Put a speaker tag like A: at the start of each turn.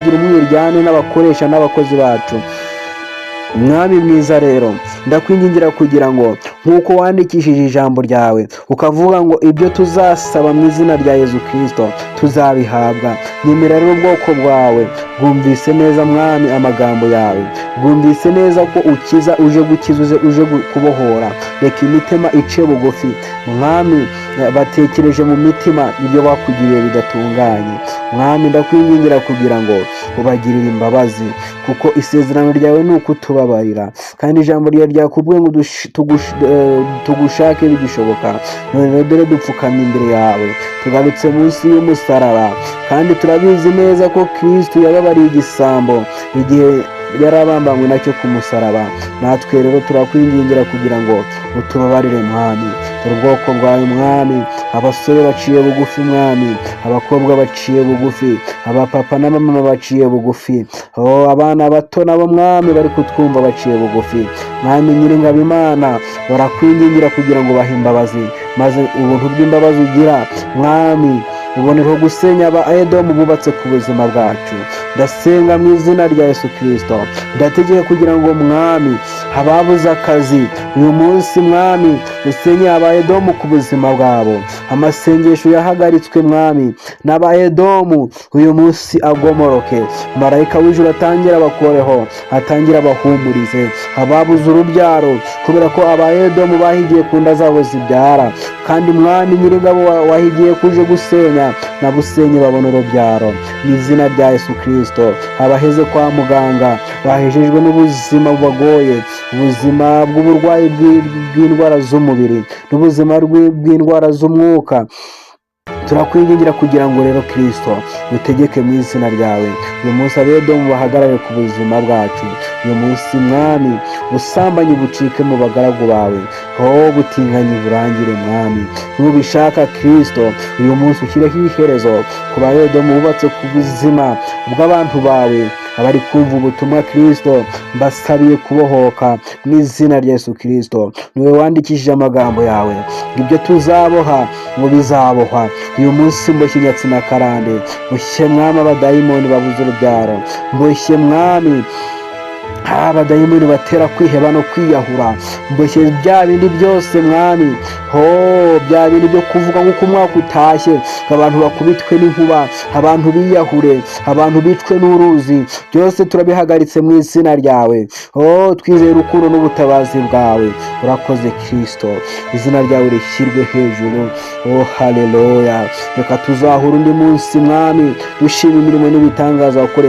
A: kugira umwiryane n'abakoresha n'abakozi bacu. Mwami mwiza rero ndakwingingira kugira ngo nk'uko wandikishije ijambo ryawe ukavuga ngo ibyo tuzasaba mu izina rya Yezu Kristo tuzabihabwa, nyemera rero ubwoko bwawe bwumvise neza mwami amagambo yawe, bwumvise neza ko ukiza, uje gukiza, uje kubohora. Reka imitima ice bugufi mwami, batekereje mu mitima ibyo bakugiriye bidatunganye. Mwami ndakwingingira kugira ngo ubagirire imbabazi, kuko isezerano ryawe ni ukutubabarira, kandi ijambo ryawe ryakubwiye ngo tugushake bigishoboka. None dore dupfukamye imbere yawe, tugarutse munsi y'umusaraba, kandi turabizi neza ko Kristo yababariye igisambo igihe yarabambanywe nacyo ku musaraba. Natwe rero turakwingingira kugira ngo utubabarire mwami. Dore ubwoko bwawe mwami, abasore baciye bugufi mwami, abakobwa baciye bugufi, abapapa n'abamama baciye bugufi, abana bato nabo mwami bari kutwumva baciye bugufi. Mwami Nyiringabo Imana, barakwingingira kugira ngo bahe imbabazi, maze ubuntu bw'imbabazi ugira mwami uboneho gusenya aba Edomu bubatse ku buzima bwacu. Ndasenga mu izina rya Yesu Kristo, ndategeka kugira ngo mwami ababuze akazi uyu munsi mwami usenye aba Edomu ku buzima bwabo. Amasengesho yahagaritswe mwami n'aba Edomu uyu munsi agomoroke. Marayika w'ijuru atangira abakoreho, atangira abahumurize. Ababuze urubyaro kubera ko aba Edomu bahigiye ku nda zabo zibyara, kandi mwami Nyiringabo wahigiye kuje gusenya na busenye babona urubyaro mu izina rya Yesu Kristo. Abaheze kwa muganga bahejejwe n'ubuzima bubagoye, ubuzima bw'uburwayi bw'indwara z'umubiri n'ubuzima bw'indwara z'umwuka, turakwingingira kugira ngo rero Kristo utegeke mu izina ryawe. Uyu munsi Abedomu bahagarare ku buzima bwacu. Uyu munsi mwami ubusambanyi bucike mu bagaragu bawe, butinganyi burangire mwami. Nubishaka Kristo uyu munsi ushyireho iherezo ku Abedomu bubatse ku buzima bw'abantu bawe, abari kumva ubutumwa Kristo mbasabiye kubohoka mu izina rya Yesu Kristo. Niwe wandikishije amagambo yawe, ibyo tuzaboha ngo bizabohwa. Uyu munsi mboshye nyatsi na karande, mboshye mwami abadayimoni babuze urubyaro, mboshye mwami abadayimoni batera kwiheba no kwiyahura, mboshye bya bindi byose mwami, bya bindi byo kuvuga nk'uko umwaka utashye abantu bakubitwe n'inkuba, abantu biyahure, abantu bicwe n'uruzi, byose turabihagaritse mu izina ryawe. Twizeye urukundo n'ubutabazi bwawe. Urakoze Kristo, izina ryawe rishyirwe hejuru. Haleluya. Reka tuzahura undi munsi mwami dushima imirimo n'ibitangaza wakoreye